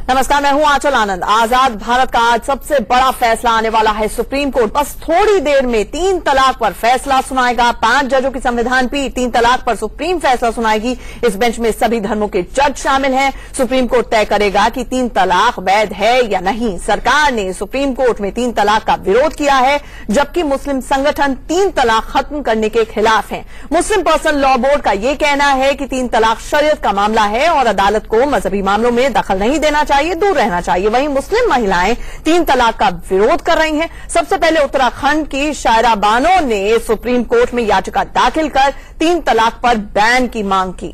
नमस्कार, मैं हूं आंचल आनंद। आजाद भारत का आज सबसे बड़ा फैसला आने वाला है। सुप्रीम कोर्ट बस थोड़ी देर में 3 तलाक पर फैसला सुनाएगा। 5 जजों की संविधान पीठ 3 तलाक पर सुप्रीम फैसला सुनाएगी। इस बेंच में सभी धर्मों के जज शामिल हैं। सुप्रीम कोर्ट तय करेगा कि 3 तलाक वैध है या नहीं। सरकार ने सुप्रीम कोर्ट में 3 तलाक का विरोध किया है, जबकि मुस्लिम संगठन 3 तलाक खत्म करने के खिलाफ हैं। मुस्लिम पर्सनल लॉ बोर्ड का यह कहना है कि 3 तलाक शरीयत का मामला है और अदालत को मजहबी मामलों में दखल नहीं देना चाहिए, दूर रहना चाहिए। वहीं मुस्लिम महिलाएं 3 तलाक का विरोध कर रही हैं। सबसे पहले उत्तराखंड की शायरा बानो ने सुप्रीम कोर्ट में याचिका दाखिल कर 3 तलाक पर बैन की मांग की।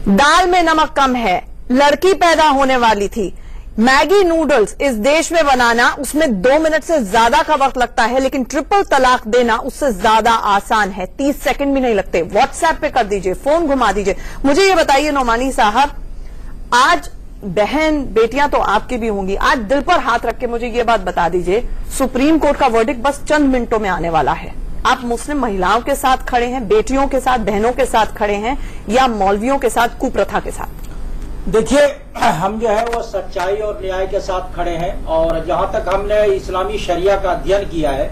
दाल में नमक कम है, लड़की पैदा होने वाली थी। मैगी नूडल्स इस देश में बनाना, उसमें 2 मिनट से ज्यादा का वक्त लगता है, लेकिन ट्रिपल तलाक देना उससे ज्यादा आसान है। 30 सेकंड भी नहीं लगते। व्हाट्सएप पे कर दीजिए, फोन घुमा दीजिए। मुझे ये बताइए नोमानी साहब, आज बहन बेटियां तो आपकी भी होंगी, आज दिल पर हाथ रख के मुझे ये बात बता दीजिए, सुप्रीम कोर्ट का वर्डिक्ट बस चंद मिनटों में आने वाला है। आप मुस्लिम महिलाओं के साथ खड़े हैं, बेटियों के साथ, बहनों के साथ खड़े हैं, या मौलवियों के साथ, कुप्रथा के साथ? देखिए, हम जो है वो सच्चाई और न्याय के साथ खड़े हैं। और जहां तक हमने इस्लामी शरिया का अध्ययन किया है,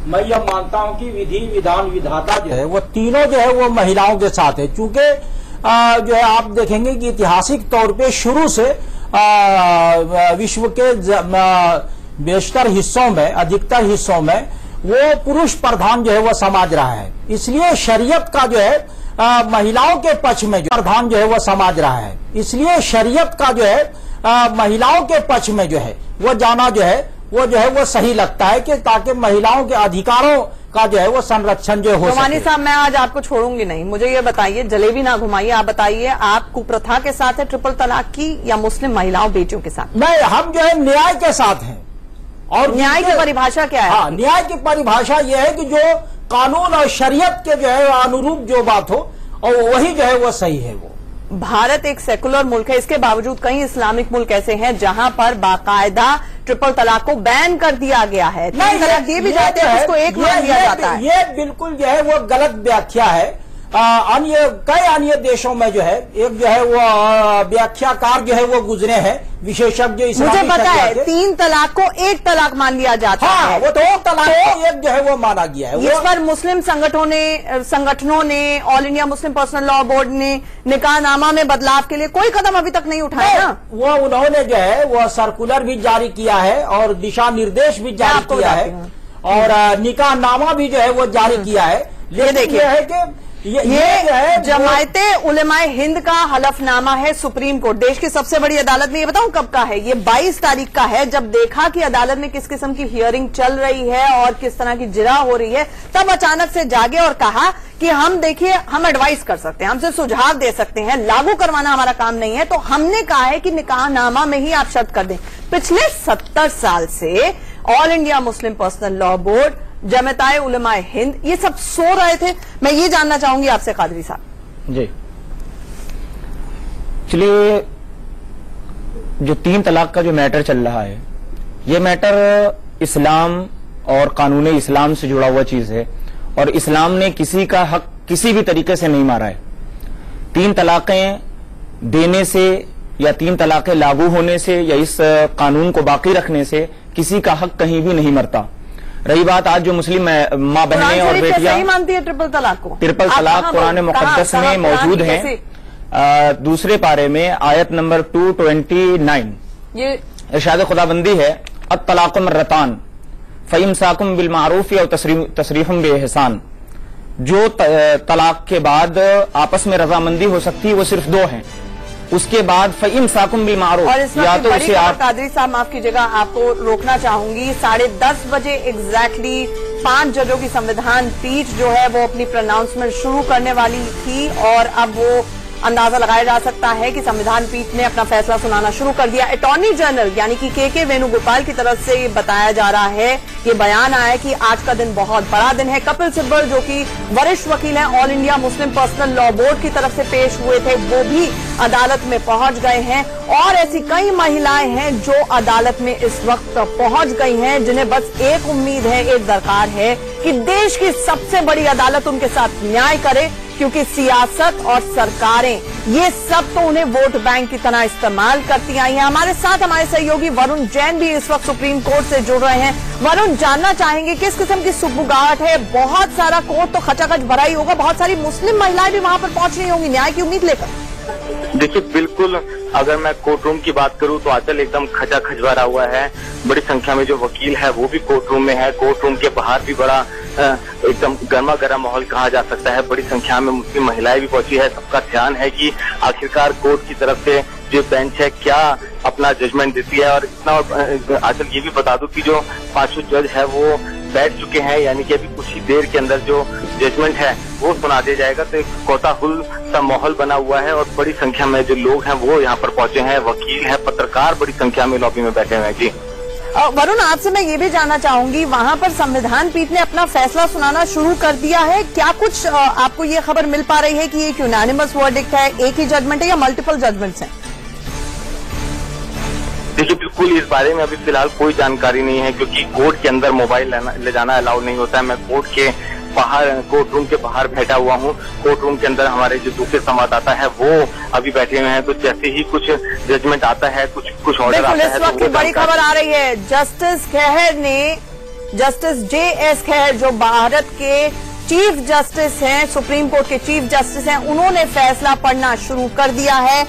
मैं यह मानता हूं कि विधि विधान विधाता जो है वो तीनों जो है वो महिलाओं के साथ है। चूंकि जो है आप देखेंगे कि ऐतिहासिक तौर पे शुरू से विश्व के बेशतर हिस्सों में, अधिकतर हिस्सों में वो पुरुष प्रधान जो है वो समाज रहा है। इसलिए शरीयत का जो है महिलाओं के पक्ष में जो प्रधान जो है वो समाज रहा है। इसलिए शरीयत का जो है महिलाओं के पक्ष में जो है वो जाना जो है वो सही लगता है, कि ताकि महिलाओं के अधिकारों का जो है वो संरक्षण जो हो सके। साहब, मैं आज आपको छोड़ूंगी नहीं। मुझे ये बताइए, जलेबी ना घुमाइए, आप बताइए, आप कुप्रथा के साथ है ट्रिपल तलाक की, या मुस्लिम महिलाओं बेटियों के साथ? नहीं, हम जो है न्याय के साथ हैं। और न्याय की परिभाषा क्या है? हाँ, न्याय की परिभाषा यह है कि जो कानून और शरीयत के जो है अनुरूप जो बात हो, और वही जो है वो सही है। वो भारत एक सेकुलर मुल्क है, इसके बावजूद कई इस्लामिक मुल्क ऐसे हैं जहां पर बाकायदा ट्रिपल तलाक को बैन कर दिया गया है। 3 तलाक दिए भी जाते हैं, उसको एक मान लिया जाता है। ये बिल्कुल जो है वो गलत व्याख्या है। कई अन्य देशों में जो है एक जो है वो व्याख्याकार जो है वो गुजरे हैं, विशेषज्ञ। मुझे पता है 3 तलाक को 1 तलाक मान लिया जाता है। वो 2 तलाक को 1 जो है वो माना गया है। इस पर मुस्लिम संगठनों ने all India Muslim Personal Law board ने निकाहनामा में बदलाव के लिए कोई कदम अभी तक नहीं उठाया ना। वो उन्होंने जो है वो सर्कुलर भी जारी किया है और दिशा निर्देश भी जारी किया है, और निकाहनामा भी जो है वो जारी किया है। ये देखिए है कि ये जमायते उलेमाए हिंद का हलफनामा है सुप्रीम कोर्ट, देश की सबसे बड़ी अदालत में। ये बताऊं कब का है? ये 22 तारीख का है। जब देखा कि अदालत में किस किस्म की हियरिंग चल रही है और किस तरह की जिरा हो रही है, तब अचानक से जागे और कहा कि हम देखिए, हम एडवाइस कर सकते हैं, हमसे सुझाव दे सकते हैं, लागू करवाना हमारा काम नहीं है। तो हमने कहा है कि निकाहनामा में ही आप शर्त कर दें। पिछले 70 साल से All India Muslim Personal Law Board, Jamiat Ulema-e Hind, ये सब सो रहे थे। मैं ये जानना चाहूंगी आपसे कादरी साहब जी, चलिए, जो 3 तलाक का जो मैटर चल रहा है, ये मैटर इस्लाम और कानून इस्लाम से जुड़ा हुआ चीज है, और इस्लाम ने किसी का हक किसी भी तरीके से नहीं मारा है। 3 तलाकें देने से या 3 तलाकें लागू होने से या इस कानून को बाकी रखने से किसी का हक कहीं भी नहीं मरता। रही बात आज जो मुस्लिम माँ बहनें और बेटियां मानती है ट्रिपल तलाक को, ट्रिपल तलाक कुरान मुकद्दस में मौजूद है। दूसरे पारे में आयत नंबर 229 ये इरशाद खुदाबंदी है, अत-तलाक़ु मर्रतान फ़इम्साकुम बिल मारूफ़ व तसरीहुम बिइहसान। जो तलाक के बाद आपस में रजामंदी हो सकती है वो सिर्फ 2 हैं। उसके बाद फ़इम्साकुम बिल मारूफ़, या तो उसे आप कादरी साहब माफ कीजिएगा, आपको रोकना चाहूंगी। 10:30 बजे एग्जैक्टली 5 जजों की संविधान पीठ जो है वो अपनी प्रोनाउंसमेंट शुरू करने वाली थी, और अब वो अंदाजा लगाया जा सकता है कि संविधान पीठ ने अपना फैसला सुनाना शुरू कर दिया। अटॉर्नी जनरल यानी कि के वेणुगोपाल की तरफ से ये बताया जा रहा है, ये बयान आया कि आज का दिन बहुत बड़ा दिन है। कपिल सिब्बल जो कि वरिष्ठ वकील हैं, all India Muslim Personal Law board की तरफ से पेश हुए थे, वो भी अदालत में पहुंच गए हैं। और ऐसी कई महिलाएं हैं जो अदालत में इस वक्त पहुंच गई हैं, जिन्हें बस एक उम्मीद है, एक दरकार है कि देश की सबसे बड़ी अदालत उनके साथ न्याय करे, क्योंकि सियासत और सरकारें ये सब तो उन्हें वोट बैंक की तरह इस्तेमाल करती आई हैं। हमारे साथ हमारे सहयोगी वरुण जैन भी इस वक्त सुप्रीम कोर्ट से जुड़ रहे हैं। वरुण, जानना चाहेंगे किस किस्म की सुगबुगाहट है? बहुत सारा कोर्ट तो खचाखच भरा ही होगा, बहुत सारी मुस्लिम महिलाएं भी वहां पर पहुंच रही होंगी न्याय की उम्मीद लेकर। देखिए, बिल्कुल अगर मैं कोर्ट रूम की बात करूं तो आजकल एकदम खचाखच भरा हुआ है। बड़ी संख्या में जो वकील है वो भी कोर्ट रूम में है। कोर्ट रूम के बाहर भी बड़ा एकदम गर्मा गर्म माहौल कहा जा सकता है। बड़ी संख्या में मुस्लिम महिलाएं भी पहुंची है। सबका ध्यान है कि आखिरकार कोर्ट की तरफ से जो बेंच है क्या अपना जजमेंट देती है। और इतना आजकल ये भी बता दूं कि जो 5 जज है वो बैठ चुके हैं, यानी कि अभी कुछ ही देर के अंदर जो जजमेंट है वो सुना दिया जाएगा। तो एक कोताहुल सा माहौल बना हुआ है और बड़ी संख्या में जो लोग हैं वो यहाँ पर पहुंचे हैं। वकील है, पत्रकार बड़ी संख्या में लॉबी में बैठे हुए हैं। जी वरुण, आपसे मैं ये भी जानना चाहूंगी, वहां पर संविधान पीठ ने अपना फैसला सुनाना शुरू कर दिया है क्या? कुछ आपको ये खबर मिल पा रही है कि एक यूनानिमस वर्डिक्ट है, एक ही जजमेंट है या मल्टीपल जजमेंट्स हैं? देखिए, बिल्कुल इस बारे में अभी फिलहाल कोई जानकारी नहीं है, क्योंकि कोर्ट के अंदर मोबाइल ले जाना अलाउ नहीं होता है। मैं कोर्ट के बाहर, कोर्ट रूम के बाहर बैठा हुआ हूँ। कोर्ट रूम के अंदर हमारे जो दूसरे संवाददाता है वो अभी बैठे हुए हैं। तो जैसे ही कुछ जजमेंट आता है, कुछ ऑर्डर आता है, इस वक्त की बड़ी खबर आ रही है, जस्टिस JS खैहर जो भारत के चीफ जस्टिस हैं, सुप्रीम कोर्ट के चीफ जस्टिस हैं, उन्होंने फैसला पढ़ना शुरू कर दिया है।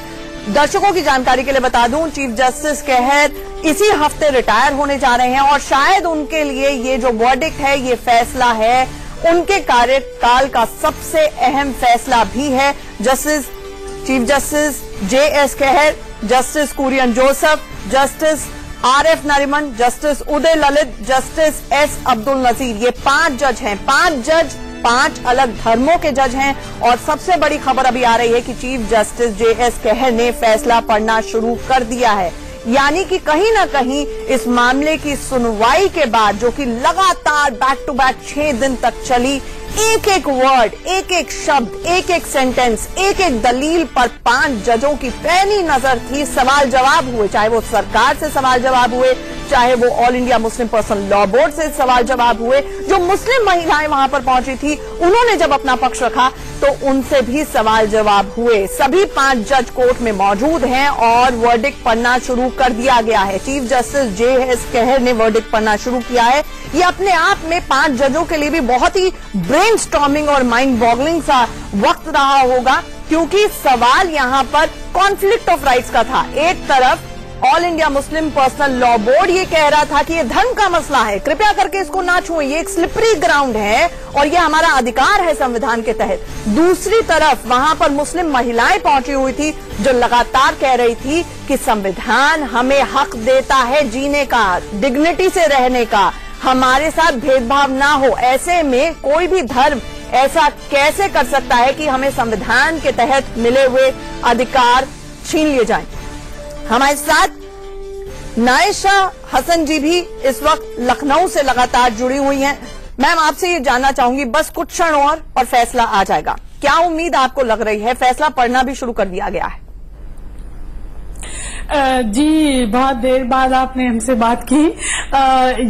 दर्शकों की जानकारी के लिए बता दूं, चीफ जस्टिस खैहर इसी हफ्ते रिटायर होने जा रहे हैं और शायद उनके लिए ये जो वर्डिक्ट है, ये फैसला है, उनके कार्यकाल का सबसे अहम फैसला भी है। Chief justice JS Khehar, justice Kurian Joseph, justice RF Nariman, justice Uday Lalit, justice S Abdul Nazeer, ये 5 जज हैं। 5 जज 5 अलग धर्मों के जज हैं। और सबसे बड़ी खबर अभी आ रही है कि चीफ जस्टिस JS खैहर ने फैसला पढ़ना शुरू कर दिया है, यानी कि कहीं ना कहीं इस मामले की सुनवाई के बाद, जो कि लगातार बैक टू बैक 6 दिन तक चली, एक एक वर्ड, एक एक शब्द, एक एक सेंटेंस, एक एक दलील पर 5 जजों की पैनी नजर थी। सवाल जवाब हुए, चाहे वो सरकार से सवाल जवाब हुए, चाहे वो all India Muslim Personal Law board से सवाल जवाब हुए। जो मुस्लिम महिलाएं वहां पर पहुंची थी, उन्होंने जब अपना पक्ष रखा तो उनसे भी सवाल जवाब हुए। सभी 5 जज कोर्ट में मौजूद हैं और वर्डिक्ट पढ़ना शुरू कर दिया गया है। चीफ जस्टिस JS खैहर ने वर्डिक्ट पढ़ना शुरू किया है। ये अपने आप में 5 जजों के लिए भी बहुत ही ब्रेनस्टॉर्मिंग और माइंड बॉगलिंग सा वक्त रहा होगा, क्योंकि सवाल यहां पर कॉन्फ्लिक्ट ऑफ राइट्स का था। एक तरफ all India Muslim Personal Law board ये कह रहा था कि ये धर्म का मसला है, कृपया करके इसको ना छुएं, ये एक स्लिपरी ग्राउंड है और ये हमारा अधिकार है संविधान के तहत। दूसरी तरफ वहां पर मुस्लिम महिलाएं पहुंची हुई थी जो लगातार कह रही थी कि संविधान हमें हक देता है जीने का, डिग्निटी से रहने का, हमारे साथ भेदभाव ना हो। ऐसे में कोई भी धर्म ऐसा कैसे कर सकता है कि हमें संविधान के तहत मिले हुए अधिकार छीन लिए जाएं। हमारे साथ नायशा हसन जी भी इस वक्त लखनऊ से लगातार जुड़ी हुई हैं। मैम, आपसे ये जानना चाहूंगी, बस कुछ क्षण और फैसला आ जाएगा, क्या उम्मीद आपको लग रही है? फैसला पढ़ना भी शुरू कर दिया गया है। जी, बहुत देर बाद आपने हमसे बात की।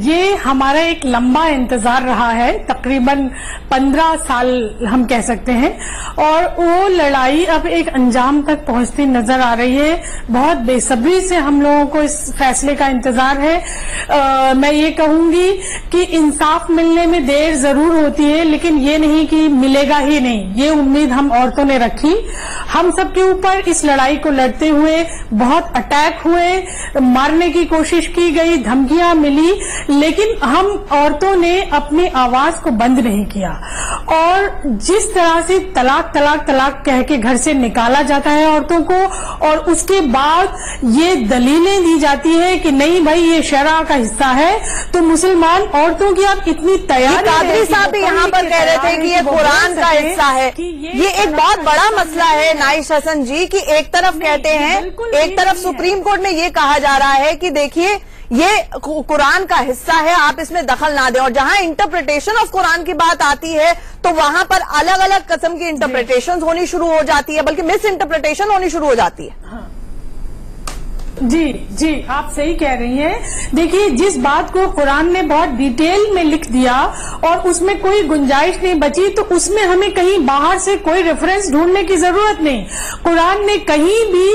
ये हमारा एक लंबा इंतजार रहा है, तकरीबन 15 साल हम कह सकते हैं, और वो लड़ाई अब एक अंजाम तक पहुंचती नजर आ रही है। बहुत बेसब्री से हम लोगों को इस फैसले का इंतजार है। मैं ये कहूंगी कि इंसाफ मिलने में देर जरूर होती है, लेकिन ये नहीं कि मिलेगा ही नहीं। ये उम्मीद हम औरतों ने रखी। हम सबके ऊपर इस लड़ाई को लड़ते हुए बहुत अटैक हुए, मारने की कोशिश की गई, धमकियां मिली, लेकिन हम औरतों ने अपनी आवाज को बंद नहीं किया। और जिस तरह से तलाक तलाक तलाक कह के घर से निकाला जाता है औरतों को, और उसके बाद ये दलीलें दी जाती है कि नहीं भाई ये शरा का हिस्सा है, तो मुसलमान औरतों की आप इतनी तैयारी। कादरी साहब भी यहाँ पर कह रहे थे कि ये कुरान का हिस्सा है। ये एक बहुत बड़ा मसला है नाइश हसन जी, कि एक तरफ कहते हैं, एक तरफ सुप्रीम कोर्ट में ये कहा जा रहा है कि देखिए ये कुरान का हिस्सा है, आप इसमें दखल ना दें। और जहां इंटरप्रिटेशन ऑफ कुरान की बात आती है तो वहां पर अलग अलग किस्म की इंटरप्रिटेशन होनी शुरू हो जाती है, बल्कि मिस इंटरप्रिटेशन होनी शुरू हो जाती है। जी आप सही कह रही हैं। देखिए, जिस बात को कुरान ने बहुत डिटेल में लिख दिया और उसमें कोई गुंजाइश नहीं बची, तो उसमें हमें कहीं बाहर से कोई रेफरेंस ढूंढने की जरूरत नहीं। कुरान ने कहीं भी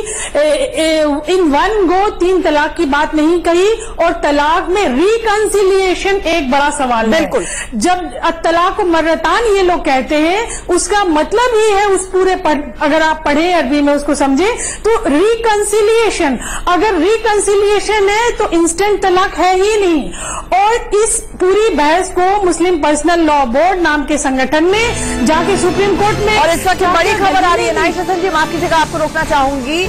इन वन गो 3 तलाक की बात नहीं कही, और तलाक में रिकंसिलिएशन एक बड़ा सवाल है। बिल्कुल। जब तलाक मर्रतान ये लोग कहते हैं, उसका मतलब ही है उस पूरे अगर आप पढ़े अरबी में उसको समझे तो रिकंसिलिएशन। अगर रिकंसिलिएशन है तो इंस्टेंट तलाक है ही नहीं। और इस पूरी बहस को मुस्लिम पर्सनल लॉ बोर्ड नाम के संगठन में जाके सुप्रीम कोर्ट में, और इस वक्त बड़ी खबर आ रही है। नाइश हसन जी, माफ कीजिएगा, आपको रोकना चाहूंगी।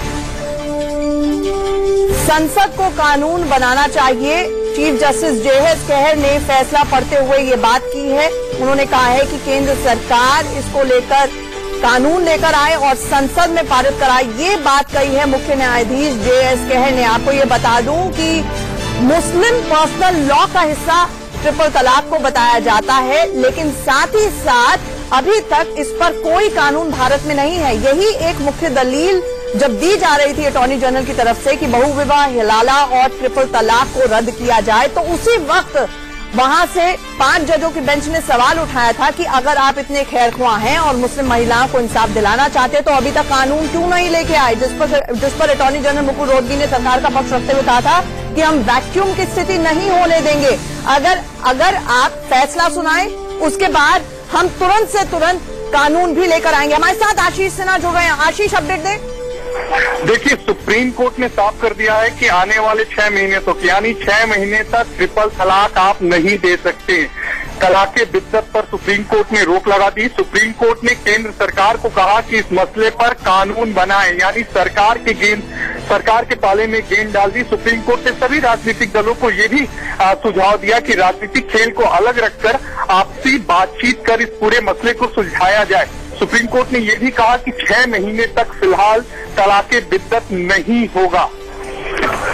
संसद को कानून बनाना चाहिए। चीफ जस्टिस JS खेहर ने फैसला पढ़ते हुए ये बात की है। उन्होंने कहा है कि केंद्र सरकार इसको लेकर कानून लेकर आए और संसद में पारित कराए। ये बात कही है मुख्य न्यायाधीश JS खेहर ने। आपको ये बता दूं कि मुस्लिम पर्सनल लॉ का हिस्सा ट्रिपल तलाक को बताया जाता है, लेकिन साथ ही साथ अभी तक इस पर कोई कानून भारत में नहीं है। यही एक मुख्य दलील जब दी जा रही थी अटॉर्नी जनरल की तरफ से कि बहुविवाह, हिलाला और ट्रिपल तलाक को रद्द किया जाए, तो उसी वक्त वहां से 5 जजों की बेंच ने सवाल उठाया था कि अगर आप इतने खैरख्वाह हैं और मुस्लिम महिलाओं को इंसाफ दिलाना चाहते तो अभी तक कानून क्यों नहीं लेके आए, जिस पर अटॉर्नी जनरल मुकुल रोहतगी ने सरकार का पक्ष रखते हुए कहा था कि हम वैक्यूम की स्थिति नहीं होने देंगे। अगर आप फैसला सुनाएं, उसके बाद हम तुरंत से तुरंत कानून भी लेकर आएंगे। हमारे साथ आशीष सिन्हा जुड़ रहे हैं। आशीष, अपडेट दें। देखिए, सुप्रीम कोर्ट ने साफ कर दिया है कि आने वाले 6 महीने तक, यानी 6 महीने तक ट्रिपल तलाक आप नहीं दे सकते। तलाक के बिद्दत पर सुप्रीम कोर्ट ने रोक लगा दी। सुप्रीम कोर्ट ने केंद्र सरकार को कहा कि इस मसले पर कानून बनाए, यानी सरकार के पाले में गेंद डाल दी। सुप्रीम कोर्ट ने सभी राजनीतिक दलों को ये भी सुझाव दिया कि राजनीतिक खेल को अलग रखकर आपसी बातचीत कर इस पूरे मसले को सुलझाया जाए। सुप्रीम कोर्ट ने यह भी कहा कि 6 महीने तक फिलहाल तलाक बिद्दत नहीं होगा।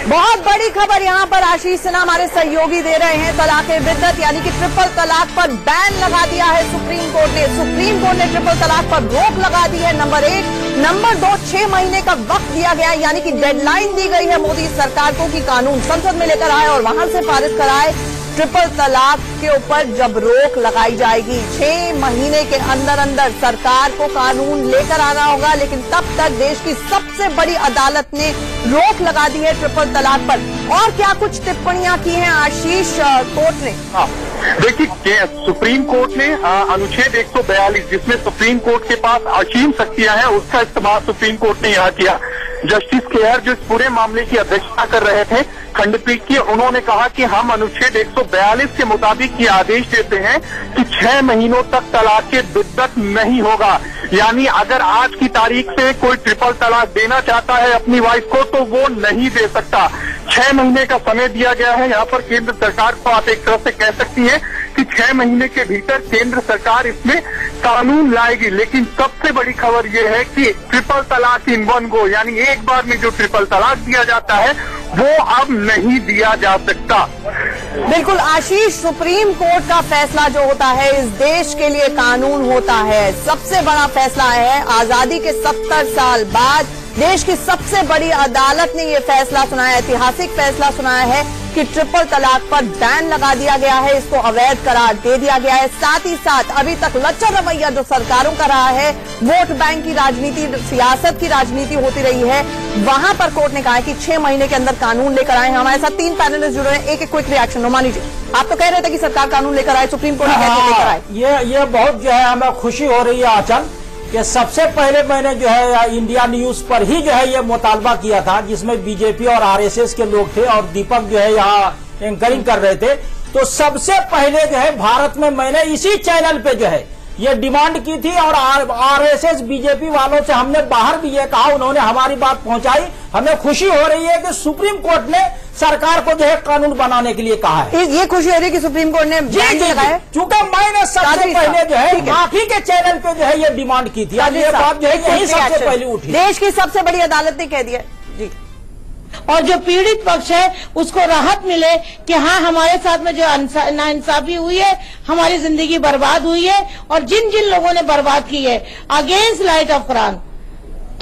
बहुत बड़ी खबर यहाँ पर आशीष सिन्हा हमारे सहयोगी दे रहे हैं। तलाक बिद्दत यानी कि ट्रिपल तलाक पर बैन लगा दिया है सुप्रीम कोर्ट ने। सुप्रीम कोर्ट ने ट्रिपल तलाक पर रोक लगा दी है, नंबर 1। नंबर 2, 6 महीने का वक्त दिया गया है, यानी कि डेडलाइन दी गई है मोदी सरकार को कि कानून संसद में लेकर आए और वहां से पारित कराए। ट्रिपल तलाक के ऊपर जब रोक लगाई जाएगी, 6 महीने के अंदर अंदर सरकार को कानून लेकर आना होगा, लेकिन तब तक देश की सबसे बड़ी अदालत ने रोक लगा दी है ट्रिपल तलाक पर। और क्या कुछ टिप्पणियां की हैं आशीष कोर्ट ने? देखिए, सुप्रीम कोर्ट ने अनुच्छेद 142, जिसमें सुप्रीम कोर्ट के पास असीम शक्तियां हैं, उसका इस्तेमाल सुप्रीम कोर्ट ने यहाँ किया। जस्टिस खेहर जो इस पूरे मामले की अध्यक्षता कर रहे थे खंडपीठ की, उन्होंने कहा कि हम अनुच्छेद 142 के मुताबिक ये आदेश देते हैं कि 6 महीनों तक तलाक के बिद्दत नहीं होगा। यानी अगर आज की तारीख से कोई ट्रिपल तलाक देना चाहता है अपनी वाइफ को तो वो नहीं दे सकता। 6 महीने का समय दिया गया है। यहाँ पर केंद्र सरकार को आप एक तरह से कह सकती हैं कि 6 महीने के भीतर केंद्र सरकार इसमें कानून लाएगी। लेकिन सबसे बड़ी खबर यह है कि ट्रिपल तलाक इन वन गो, यानी एक बार में जो ट्रिपल तलाक दिया जाता है वो अब नहीं दिया जा सकता। बिल्कुल आशीष, सुप्रीम कोर्ट का फैसला जो होता है इस देश के लिए कानून होता है। सबसे बड़ा फैसला है। आजादी के 70 साल बाद देश की सबसे बड़ी अदालत ने यह फैसला सुनाया, ऐतिहासिक फैसला सुनाया है कि ट्रिपल तलाक पर बैन लगा दिया गया है, इसको अवैध करार दे दिया गया है। साथ ही साथ अभी तक लच्चर रवैया जो सरकारों का रहा है, वोट बैंक की राजनीति, सियासत की राजनीति होती रही है, वहां पर कोर्ट ने कहा है कि 6 महीने के अंदर कानून लेकर आए हैं। हमारे साथ 3 पैनलिस्ट जुड़े हैं, एक क्विक रिएक्शन। रोमानी जी, आप तो कह रहे थे कि सरकार कानून लेकर आए, सुप्रीम कोर्ट ने लेकर आए। ये बहुत जो है हमें खुशी हो रही है आचल कि सबसे पहले मैंने जो है इंडिया न्यूज पर ही जो है ये मुतालबा किया था, जिसमें बीजेपी और आरएसएस के लोग थे और दीपक जो है यहाँ एंकरिंग कर रहे थे। तो सबसे पहले जो है भारत में मैंने इसी चैनल पे जो है ये डिमांड की थी और आरएसएस बीजेपी वालों से हमने बाहर भी ये कहा, उन्होंने हमारी बात पहुंचाई। हमें खुशी हो रही है कि सुप्रीम कोर्ट ने सरकार को जो है कानून बनाने के लिए कहा है। ये खुशी हो रही है कि सुप्रीम कोर्ट ने चूंकि मैंने सबसे पहले जो है माफी के चैनल पे जो है ये डिमांड की थी, ये बात जो है यही सबसे पहले उठी। देश की सबसे बड़ी अदालत ने कह दिया जी, और जो पीड़ित पक्ष है उसको राहत मिले कि हाँ, हमारे साथ में जो नाइंसाफी हुई है, हमारी जिंदगी बर्बाद हुई है, और जिन जिन लोगों ने बर्बाद की है अगेंस्ट लाइट ऑफ कुरान,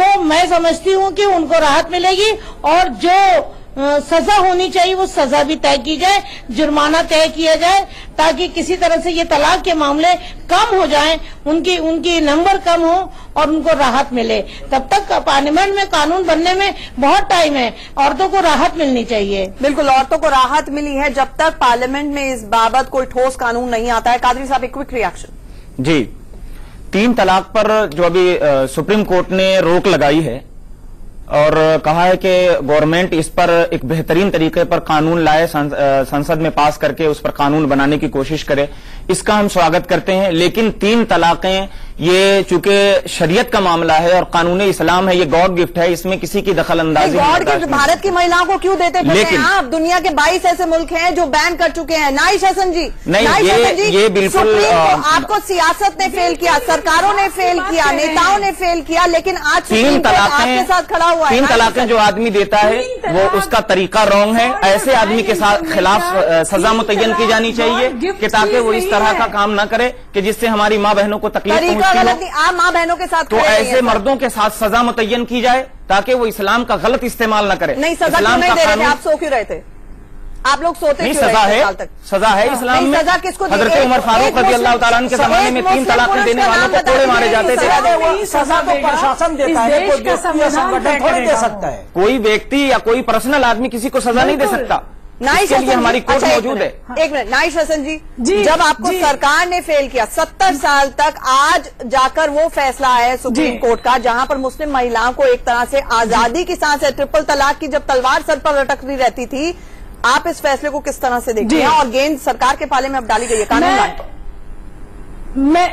तो मैं समझती हूँ कि उनको राहत मिलेगी और जो सजा होनी चाहिए वो सजा भी तय की जाए, जुर्माना तय किया जाए, ताकि किसी तरह से ये तलाक के मामले कम हो जाएं, उनकी नंबर कम हो और उनको राहत मिले। तब तक पार्लियामेंट में कानून बनने में बहुत टाइम है, औरतों को राहत मिलनी चाहिए। बिल्कुल, औरतों को राहत मिली है जब तक पार्लियामेंट में इस बाबत कोई ठोस कानून नहीं आता है। कादरी साहब, एक क्विक रिएक्शन। जी, 3 तलाक पर जो अभी सुप्रीम कोर्ट ने रोक लगाई है और कहा है कि गवर्नमेंट इस पर एक बेहतरीन तरीके पर कानून लाए, संसद में पास करके उस पर कानून बनाने की कोशिश करे, इसका हम स्वागत करते हैं। लेकिन 3 तलाकें ये चूंकि शरीयत का मामला है और कानून इस्लाम है, ये गॉड गिफ्ट है, इसमें किसी की दखल अंदाजी गॉड गिफ्ट भारत की महिलाओं को क्यों देते हैं? लेकिन आप दुनिया के 22 ऐसे मुल्क हैं जो बैन कर चुके हैं। नाइश हसन जी, नहीं, ये बिल्कुल आपको सियासत ने फेल किया, सरकारों ने फेल किया, नेताओं ने फेल किया, लेकिन आज 3 तलाकें आपके साथ खड़ा हुआ है। 3 तलाकें जो आदमी देता है वो उसका तरीका रॉन्ग है। ऐसे आदमी के साथ खिलाफ सजा मुतय्यन की जानी चाहिए कि ताकि वो इस तरह का काम ना करे कि जिससे हमारी माँ बहनों को तकलीफ पहुंचती हो। आप माँ बहनों के साथ तो ऐसे मर्दों के साथ सजा मुतय्यन की जाए ताकि वो इस्लाम का गलत इस्तेमाल न करे। नहीं, सजा क्यों नहीं दे रहे थे? आप सो क्यों रहे थे? आप लोग सोते नहीं, क्यों सजा रहे थे है, साल तक? सजा है इस्लाम में। सजा किसको? हजरत उमर फारूक रज़ी अल्लाह तआला अन्हु के जमाने में 3 तलाक़ें देने वालों को कोड़े मारे जाते थे। सजा तो प्रशासन देता है, कोई व्यक्ति या संगठन थोड़ी दे सकता है। कोई व्यक्ति या कोई पर्सनल आदमी किसी को सजा नहीं दे सकता। नाइश इसके लिए हमारी कोर्ट मौजूद है। एक मिनट, नाइश हसन जी, जब आपको सरकार ने फेल किया 70 साल तक, आज जाकर वो फैसला है सुप्रीम कोर्ट का जहां पर मुस्लिम महिलाओं को एक तरह से आजादी की सांस है। ट्रिपल तलाक की जब तलवार सर पर लटकती रहती थी, आप इस फैसले को किस तरह से देखते हैं? और गेंद सरकार के पाले में अब डाली गई है कानून।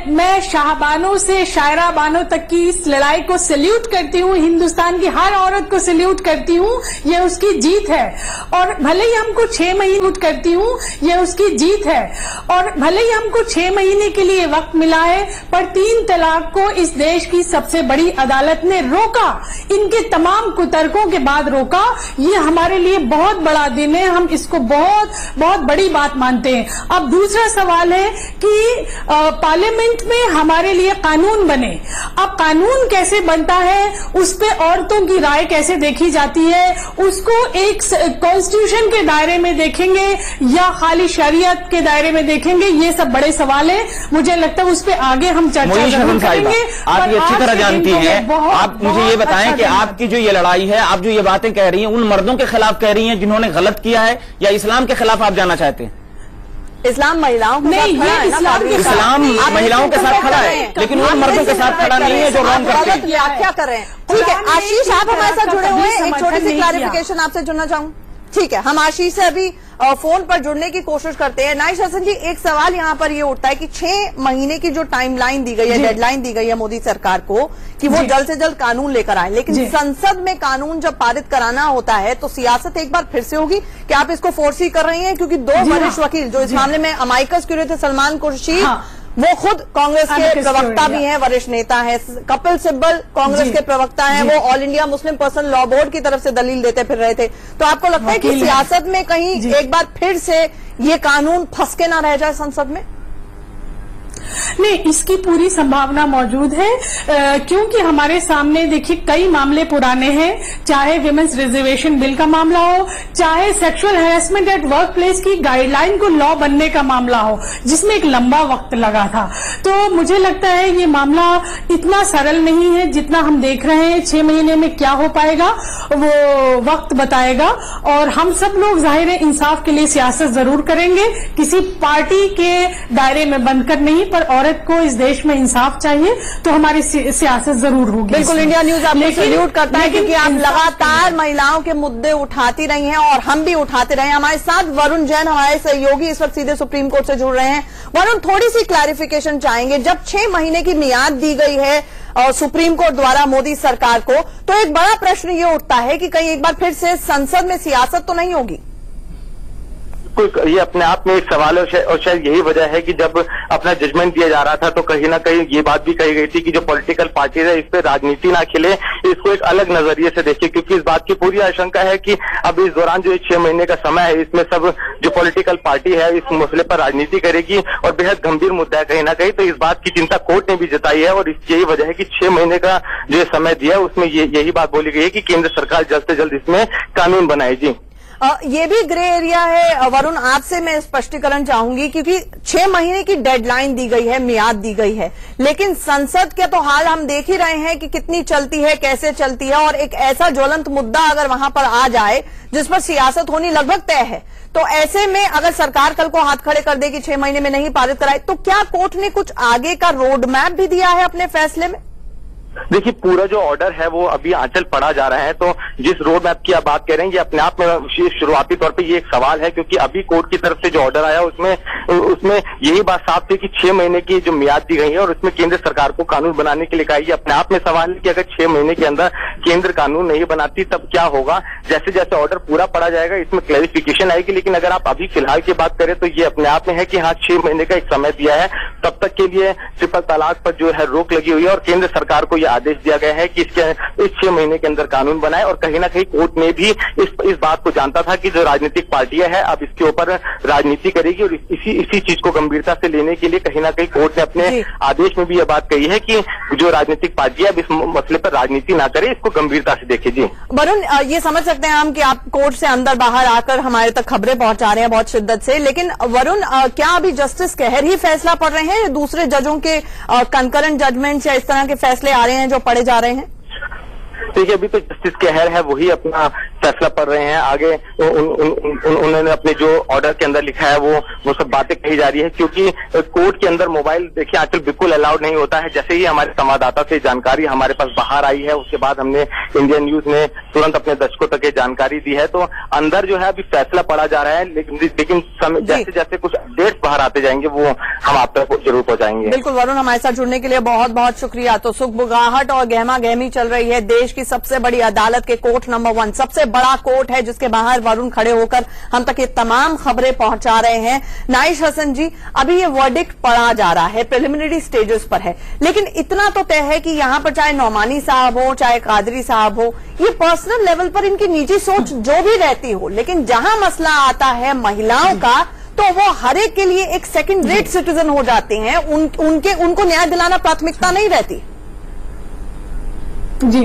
मैं शाहबानों से शायरा बानों तक की इस लड़ाई को सैल्यूट करती हूँ। हिंदुस्तान की हर औरत को सैल्यूट करती हूँ, ये उसकी जीत है। और भले ही हमको 6 महीने करती हूँ, ये उसकी जीत है। और भले ही हमको 6 महीने के लिए वक्त मिला है, पर 3 तलाक को इस देश की सबसे बड़ी अदालत ने रोका, इनके तमाम कुतर्कों के बाद रोका। ये हमारे लिए बहुत बड़ा दिन है, हम इसको बहुत बहुत बड़ी बात मानते हैं। अब दूसरा सवाल है कि पार्लियामेंट में हमारे लिए कानून बने। अब कानून कैसे बनता है, उस पे औरतों की राय कैसे देखी जाती है, उसको एक कॉन्स्टिट्यूशन के दायरे में देखेंगे या खाली शरीयत के दायरे में देखेंगे, ये सब बड़े सवाल है। मुझे लगता है उस पे आगे हम चर्चा जरूर करेंगे। आप ये अच्छी तरह जानती हैं। आप मुझे ये बताएं कि आपकी जो ये लड़ाई है, आप जो ये बातें कह रही हैं, उन मर्दों के खिलाफ कह रही हैं जिन्होंने गलत किया है, या इस्लाम के खिलाफ आप जाना चाहते हैं? इस्लाम महिलाओं के साथ खड़ा है। इस्लाम महिलाओं के साथ खड़ा है, लेकिन उन मर्दों के साथ खड़ा नहीं है जो रॉन्ग करते हैं। व्याख्या कर रहे हैं। ठीक है आशीष, आप हमारे साथ जुड़े हुए हैं, एक छोटी सी क्लैरिफिकेशन आपसे जुड़ना चाहूँ। ठीक है, हम आशीष से अभी फोन पर जुड़ने की कोशिश करते हैं। नाइश हसन जी, एक सवाल यहाँ पर ये उठता है कि 6 महीने की जो टाइमलाइन दी गई है, डेडलाइन दी गई है मोदी सरकार को कि वो जल्द से जल्द कानून लेकर आए, लेकिन संसद में कानून जब पारित कराना होता है तो सियासत एक बार फिर से होगी कि आप इसको फोर्स ही कर रही हैं, क्योंकि 2 वरिष्ठ वकील जो इस मामले में अमाइकस क्यूरी थे, सलमान खुर्शीद, वो खुद कांग्रेस के प्रवक्ता भी हैं, वरिष्ठ नेता हैं। कपिल सिब्बल कांग्रेस के प्रवक्ता हैं, वो all India Muslim Personal Law board की तरफ से दलील देते फिर रहे थे। तो आपको लगता है कि सियासत में कहीं एक बार फिर से ये कानून फंस के ना रह जाए संसद में? नहीं, इसकी पूरी संभावना मौजूद है, क्योंकि हमारे सामने देखिए कई मामले पुराने हैं, चाहे विमेंस रिजर्वेशन बिल का मामला हो, चाहे sexual harassment at work place की गाइडलाइन को लॉ बनने का मामला हो, जिसमें एक लंबा वक्त लगा था। तो मुझे लगता है ये मामला इतना सरल नहीं है जितना हम देख रहे हैं। 6 महीने में क्या हो पाएगा वो वक्त बताएगा, और हम सब लोग जाहिर है इंसाफ के लिए सियासत जरूर करेंगे, किसी पार्टी के दायरे में बनकर नहीं, पर औरत को इस देश में इंसाफ चाहिए तो हमारी सियासत जरूर होगी। बिल्कुल, इंडिया न्यूज आपको सैल्यूट करता है क्योंकि आप लगातार महिलाओं के मुद्दे उठाती रही हैं और हम भी उठाते रहे हैं। हमारे साथ वरुण जैन हमारे सहयोगी इस वक्त सीधे सुप्रीम कोर्ट से जुड़ रहे हैं। वरुण, थोड़ी सी क्लैरिफिकेशन चाहेंगे। जब 6 महीने की मियाद दी गई है और सुप्रीम कोर्ट द्वारा मोदी सरकार को, तो एक बड़ा प्रश्न ये उठता है कि कहीं एक बार फिर से संसद में सियासत तो नहीं होगी? ये अपने आप में एक सवाल है और शायद यही वजह है कि जब अपना जजमेंट दिया जा रहा था तो कहीं ना कहीं ये बात भी कही गई थी कि जो पॉलिटिकल पार्टीज है इस पे राजनीति ना खेले, इसको एक अलग नजरिए से देखे, क्योंकि इस बात की पूरी आशंका है कि अब इस दौरान जो 6 महीने का समय है इसमें सब जो पॉलिटिकल पार्टी है इस मसले पर राजनीति करेगी और बेहद गंभीर मुद्दा है कहीं ना कहीं। तो इस बात की चिंता कोर्ट ने भी जताई है और यही वजह है कि 6 महीने का जो समय दिया उसमें यही बात बोली गई है कि केंद्र सरकार जल्द से जल्द इसमें कानून बनाए। जी ये भी ग्रे एरिया है वरुण, आपसे मैं स्पष्टीकरण चाहूंगी क्योंकि 6 महीने की डेडलाइन दी गई है, मियाद दी गई है, लेकिन संसद के तो हाल हम देख ही रहे हैं कि कितनी चलती है, कैसे चलती है, और एक ऐसा ज्वलंत मुद्दा अगर वहां पर आ जाए जिस पर सियासत होनी लगभग तय है, तो ऐसे में अगर सरकार कल को हाथ खड़े कर दे कि 6 महीने में नहीं पारित कराए, तो क्या कोर्ट ने कुछ आगे का रोड मैप भी दिया है अपने फैसले में? देखिए, पूरा जो ऑर्डर है वो अभी आंचल पड़ा जा रहा है, तो जिस रोड मैप की आप बात कर रहे हैं ये अपने आप में शुरुआती तौर पे ये एक सवाल है, क्योंकि अभी कोर्ट की तरफ से जो ऑर्डर आया उसमें यही बात साफ थी कि 6 महीने की जो मियाद दी गई है और उसमें केंद्र सरकार को कानून बनाने के लिए कहा। ये अपने आप में सवाल है कि अगर 6 महीने के अंदर केंद्र कानून नहीं बनाती तब क्या होगा। जैसे जैसे ऑर्डर पूरा पड़ा जाएगा इसमें क्लैरिफिकेशन आएगी, लेकिन अगर आप अभी फिलहाल की बात करें तो ये अपने आप में है कि हाँ 6 महीने का एक समय दिया है, तब तक के लिए ट्रिपल तलाक पर जो है रोक लगी हुई है और केंद्र सरकार को यह आदेश दिया गया है कि इस 6 महीने के अंदर कानून बनाए। और कहीं ना कहीं कोर्ट ने भी इस बात को जानता था कि जो राजनीतिक पार्टियां हैं अब इसके ऊपर राजनीति करेगी और इसी चीज को गंभीरता से लेने के लिए कहीं ना कहीं कोर्ट ने अपने आदेश में भी यह बात कही है कि जो राजनीतिक पार्टियां अब इस मसले पर राजनीति ना करे, इसको गंभीरता से देखे। जी वरुण, ये समझ सकते हैं हम कि आप कोर्ट से अंदर बाहर आकर हमारे तक खबरें पहुंचा रहे हैं बहुत शिद्दत से, लेकिन वरुण क्या अभी जस्टिस कहर ही फैसला पढ़ रहे हैं या दूसरे जजों के कंकरेंट जजमेंट या इस तरह के फैसले आ रहे हैं जो पढ़े जा रहे हैं? देखिए, अभी तो जस्टिस कहर है वही अपना फैसला पढ़ रहे हैं। आगे उन्होंने अपने जो ऑर्डर के अंदर लिखा है वो सब बातें कही जा रही है, क्योंकि कोर्ट के अंदर मोबाइल देखिए आजकल बिल्कुल अलाउड नहीं होता है। जैसे ही हमारे संवाददाता से जानकारी हमारे पास बाहर आई है उसके बाद हमने इंडियन न्यूज ने तुरंत अपने दर्शकों तक ये जानकारी दी है। तो अंदर जो है अभी फैसला पढ़ा जा रहा है, लेकिन जैसे जैसे कुछ अपडेट्स बाहर आते जाएंगे वो हम आप तक जरूर पहुंचाएंगे। बिल्कुल वरुण, हमारे साथ जुड़ने के लिए बहुत बहुत शुक्रिया। तो सुगबुगाहट और गहमा गहमी चल रही है देश की सबसे बड़ी अदालत के कोर्ट नंबर 1, सबसे बड़ा कोर्ट है जिसके बाहर वरुण खड़े होकर हम तक ये तमाम खबरें पहुंचा रहे हैं। नाइश हसन जी, अभी ये वर्डिक्ट पढ़ा जा रहा है, प्रिलिमिनरी स्टेजेस पर है, लेकिन इतना तो तय है कि यहां पर चाहे नौमानी साहब हो चाहे कादरी साहब हो, ये पर्सनल लेवल पर इनकी निजी सोच जो भी रहती हो, लेकिन जहां मसला आता है महिलाओं का तो वो हर एक के लिए एक सेकंड रेट सिटीजन हो जाते हैं, उनको न्याय दिलाना प्राथमिकता नहीं रहती। जी,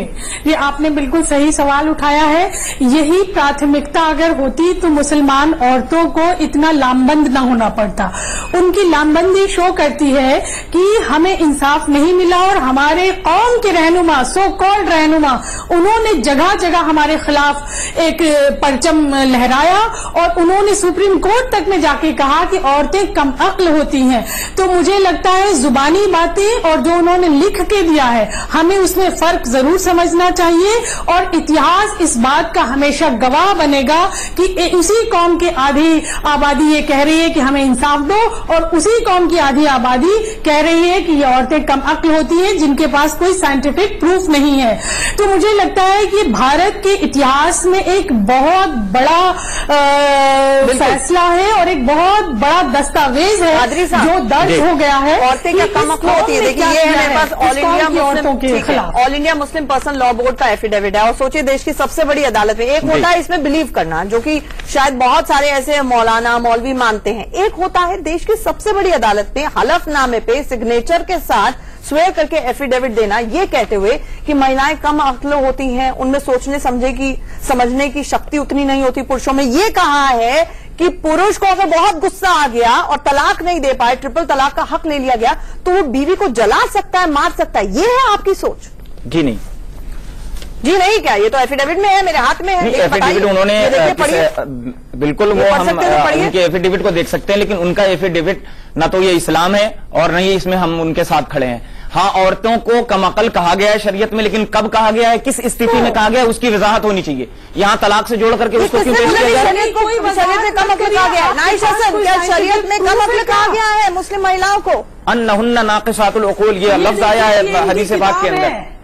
ये आपने बिल्कुल सही सवाल उठाया है। यही प्राथमिकता अगर होती तो मुसलमान औरतों को इतना लामबंद न होना पड़ता। उनकी लामबंदी शो करती है कि हमें इंसाफ नहीं मिला और हमारे कौम के रहनुमा, सो कॉल्ड रहनुमा, उन्होंने जगह जगह हमारे खिलाफ एक परचम लहराया और उन्होंने सुप्रीम कोर्ट तक में जाके कहा कि औरतें कम अक्ल होती हैं। तो मुझे लगता है जुबानी बातें और जो उन्होंने लिख के दिया है, हमें उसमें फर्क जरूर समझना चाहिए और इतिहास इस बात का हमेशा गवाह बनेगा कि उसी कौम की आधी आबादी ये कह रही है कि हमें इंसाफ दो और उसी कौम की आधी आबादी कह रही है कि ये औरतें कम अक्ल होती हैं जिनके पास कोई साइंटिफिक प्रूफ नहीं है। तो मुझे लगता है कि भारत के इतिहास में एक बहुत बड़ा फैसला है और एक बहुत बड़ा दस्तावेज है जो दर्ज हो गया है। औरतें क्या कम अक्ल होती है? देखिए, ये हमारे पास All India Muslim Person Law Board का एफिडेविट है और सोचिए देश की सबसे बड़ी अदालत में एक होता है इसमें बिलीव करना, जो कि शायद बहुत सारे ऐसे मौलाना मौलवी मानते हैं, एक होता है देश की सबसे बड़ी अदालत में हलफनामे पे सिग्नेचर के साथ स्वेयर करके एफिडेविट देना, ये कहते हुए कि महिलाएं कम अक्ल होती हैं, उनमें सोचने समझने की शक्ति उतनी नहीं होती पुरुषों में। ये कहा है कि पुरुष को अगर बहुत गुस्सा आ गया और तलाक नहीं दे पाए, ट्रिपल तलाक का हक ले लिया गया, तो वो बीवी को जला सकता है, मार सकता है। ये है आपकी सोच? जी नहीं, जी नहीं, क्या ये तो एफिडेविट में है, मेरे हाथ में है। एफिडेविट उन्होंने बिल्कुल वो हम उनके एफिडेविट को देख सकते हैं, लेकिन उनका एफिडेविट ना तो ये इस्लाम है और न ही इसमें हम उनके साथ खड़े हैं। हाँ, औरतों को कमअकल कहा गया है शरीयत में, लेकिन कब कहा गया है, किस स्थिति में कहा गया है, उसकी वजाहत होनी चाहिए। यहाँ तलाक से जोड़ करके उसको क्यों पेश किया गया? शरीयत में कम अक्ल कहा गया है? नाइश हसन, क्या शरीयत में कम अक्ल कहा गया है मुस्लिम महिलाओं को? अन्नहुन्ना नाक़िसातुल उक़ूल, ये लफ्ज आया है हदीस पाक के अंदर।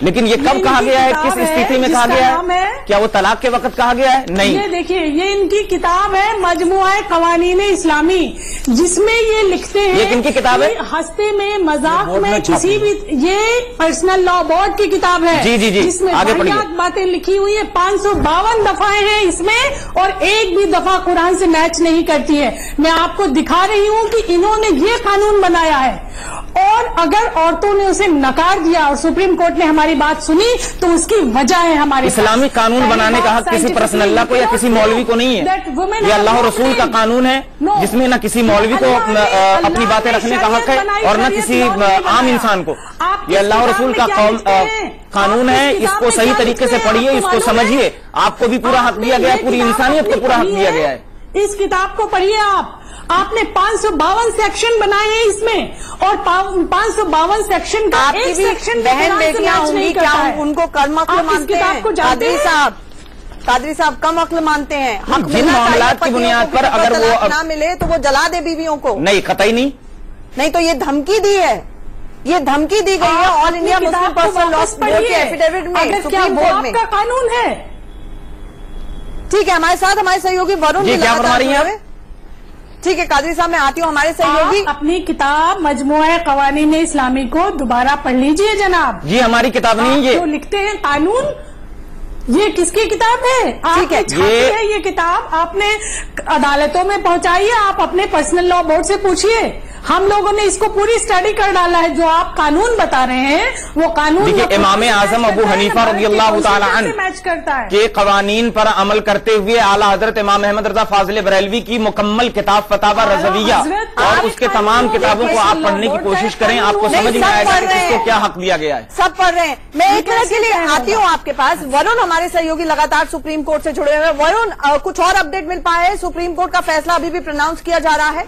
लेकिन ये कब कहा गया है, किस स्थिति में कहा गया है? क्या वो तलाक के वक्त कहा गया है? नहीं। ये देखिए, ये इनकी किताब है मजमुआ क़वानीन इस्लामी, जिसमें ये लिखते हैं। ये किनकी किताब है? हंसते में, मजाक में, किसी भी, ये पर्सनल लॉ बोर्ड की किताब है। जी जी जी, जिसमें वाहियात बातें लिखी हुई है। 552 दफाएं हैं इसमें और एक भी दफा कुरान से मैच नहीं करती है। मैं आपको दिखा रही हूँ कि इन्होंने ये कानून बनाया है, और अगर औरतों ने उसे नकार दिया और सुप्रीम कोर्ट ने हमारी बात सुनी तो उसकी वजह है हमारे इस्लामी कानून बनाने का हक किसी पर्सनल अल्लाह को या किसी मौलवी को नहीं है। ये अल्लाह और रसूल का कानून है, जिसमें न किसी मौलवी को अपनी बातें रखने का हक है और न किसी आम इंसान को। ये अल्लाह और रसूल का कानून है। इसको सही तरीके से पढ़िए, इसको समझिए। आपको भी पूरा हक दिया गया है, पूरी इंसानियत को पूरा हक दिया गया है। इस किताब को पढ़िए आपने 552 सेक्शन बनाए हैं इसमें, और 552 सेक्शन का एक सेक्शन बहन बेटियां होंगी, क्या उनको कम अक्ल मानते हैं? कादरी साहब कम अक्ल मानते हैं? हक जिन मामलात की बुनियाद पर अगर वो ना मिले तो वो जला दे बीवियों को? नहीं, कतई नहीं। नहीं तो ये धमकी दी है, ये धमकी दी गई है all India Muslim Personal Law board के एफिडेविट में, सुप्रीम कोर्ट में। का कानून है। ठीक है, हमारे साथ हमारे सहयोगी वरुण जी, क्या बता रही हैं? ठीक है कादरी साहब, मैं आती हूँ। हमारे सहयोगी अपनी किताब मजमुआ क़वानीन इस्लामी को दोबारा पढ़ लीजिए जनाब। जी, हमारी किताब नहीं है। जो लिखते हैं कानून, ये किसकी किताब है? ठीक है, ये किताब आपने अदालतों में पहुंचाई है, आप अपने पर्सनल लॉ बोर्ड से पूछिए। हम लोगों ने इसको पूरी स्टडी कर डाला है। जो आप कानून बता रहे हैं वो कानून देखिए, इमाम आजम अबू हनीफा रज़ियल्लाहु ताला अन्हु मैच करता है के कवानीन पर अमल करते हुए आला हजरत इमाम अहमद रजा फाजिल बरेलवी की मुकम्मल किताब फतावा रज़विया और उसके तमाम किताबों को आप पढ़ने की कोशिश करें, आपको समझ में आएगा कि इसको क्या हक दिया गया है। सब पढ़ रहे हैं। मैं एक मिनट के लिए आती हूँ आपके पास। वरुण हमारे सहयोगी लगातार सुप्रीम कोर्ट से जुड़े हुए हैं। वरुण, कुछ और अपडेट मिल पाए? सुप्रीम कोर्ट का फैसला अभी भी प्रोनाउंस किया जा रहा है?